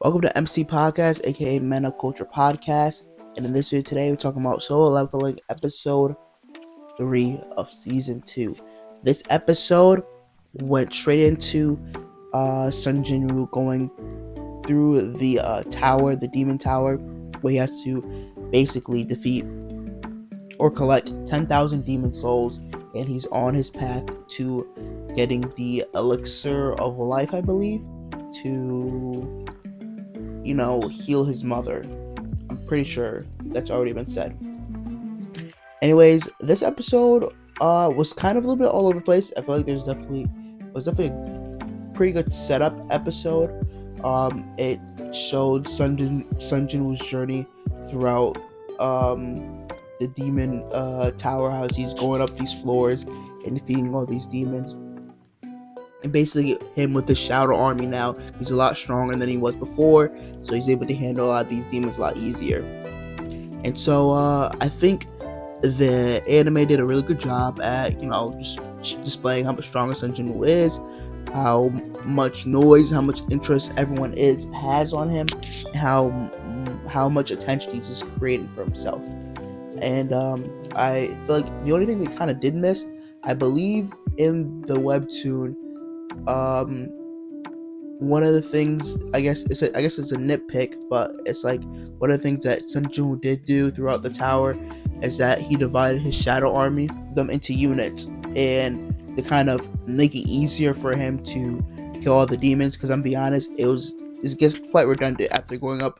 Welcome to MCpodcast, aka Men of Culture Podcast. And in this video today, we're talking about solo leveling episode 3 of season 2. This episode went straight into Sun Jinwoo going through the tower, the demon tower, where he has to basically defeat or collect 10,000 demon souls, and he's on his path to getting the elixir of life, I believe, to heal his mother. I'm pretty sure that's already been said. Anyways, this episode was kind of a little bit all over the place. I feel like was definitely a pretty good setup episode. It showed Sun Jinwoo's journey throughout the demon tower house. He's going up these floors and defeating all these demons. And basically him with the Shadow Army now, he's a lot stronger than he was before, so he's able to handle a lot of these demons a lot easier. And so I think the anime did a really good job at just displaying how much stronger Sun Jinwoo is, how much noise, how much interest everyone has on him, and how much attention he's just creating for himself. And I feel like the only thing we kind of did miss, I believe, in the webtoon, one of the things, I guess it's a nitpick, but it's like one of the things that Sun Jinwoo did do throughout the tower is that he divided his shadow army them into units, and to kind of make it easier for him to kill all the demons. Because I'm be honest, it gets quite redundant after going up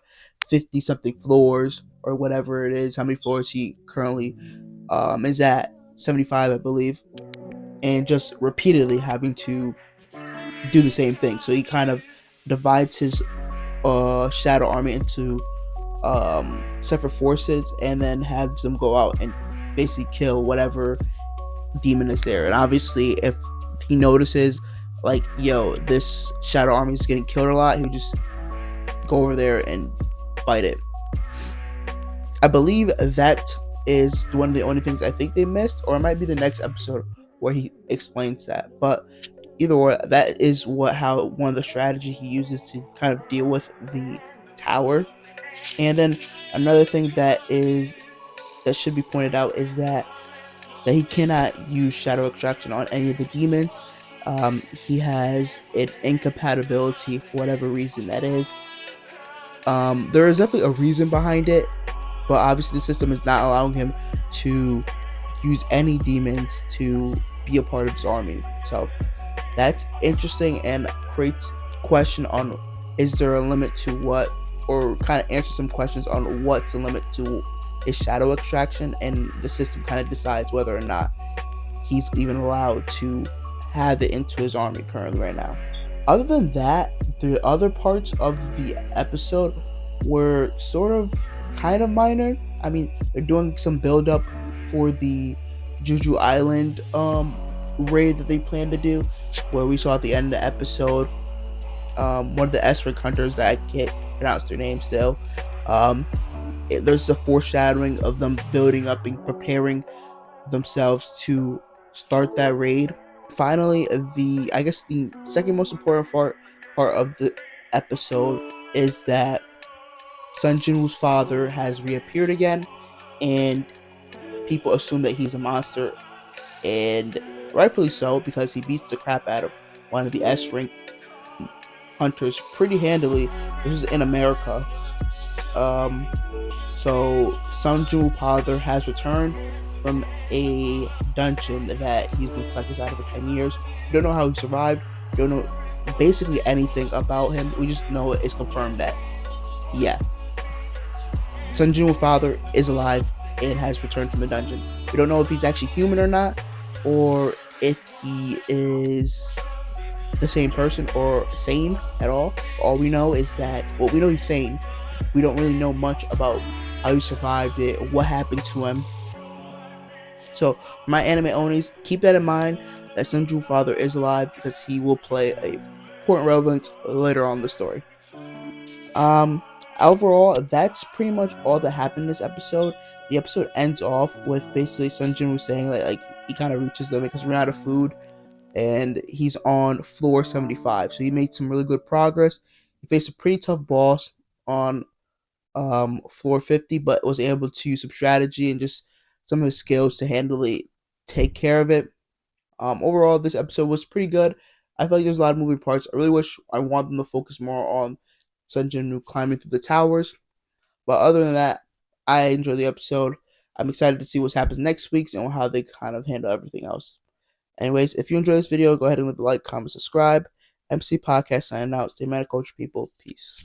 50 something floors or whatever it is, how many floors he currently is at, 75 I believe, and just repeatedly having to do the same thing. So he kind of divides his shadow army into separate forces, and then has them go out and basically kill whatever demon is there. And obviously, if he notices like, yo, this shadow army is getting killed a lot, he'll just go over there and fight it. I believe that is one of the only things I think they missed, or it might be the next episode where he explains that. But either way, that is one of the strategies he uses to kind of deal with the tower. And then another thing that should be pointed out is that he cannot use shadow extraction on any of the demons. He has an incompatibility for whatever reason that is. There is definitely a reason behind it, but obviously the system is not allowing him to use any demons to be a part of his army. So that's interesting and creates question on, is there a limit to what, or kind of answer some questions on what's the limit to his shadow extraction, and the system kind of decides whether or not he's even allowed to have it into his army currently right now. Other than that, the other parts of the episode were sort of kind of minor. I mean, they're doing some build up for the Jeju Island raid that they plan to do, where we saw at the end of the episode one of the S-rank hunters that I can't pronounce their name still. There's a foreshadowing of them building up and preparing themselves to start that raid. Finally, the second most important part of the episode is that Sun Jinwoo's father has reappeared again, and people assume that he's a monster, and rightfully so, because he beats the crap out of one of the S-rank hunters pretty handily. This is in America. So Sun Jinwoo's father has returned from a dungeon that he's been stuck inside for 10 years. We don't know how he survived. We don't know basically anything about him. We just know it's confirmed that, yeah, Sun Jinwoo's father is alive and has returned from the dungeon. We don't know if he's actually human or not, or if he is the same person or sane at all. All we know is that, well, we know he's sane. We don't really know much about how he survived it, what happened to him. So, my anime onies, keep that in mind, that Sun Jinwoo's father is alive, because he will play a important relevance later on in the story. Overall, that's pretty much all that happened in this episode. The episode ends off with basically Sun Jinwoo saying like he kind of reaches them because we're out of food, and he's on floor 75. So he made some really good progress. He faced a pretty tough boss on floor 50, but was able to use some strategy and just some of his skills to handily take care of it. Overall, this episode was pretty good. I feel like there's a lot of moving parts. I really wish I want them to focus more on Sun Jin climbing through the towers. But other than that, I enjoyed the episode. I'm excited to see what happens next week and how they kind of handle everything else. Anyways, if you enjoyed this video, go ahead and leave a like, comment, subscribe. MC Podcast signing out. Stay mad, culture people. Peace.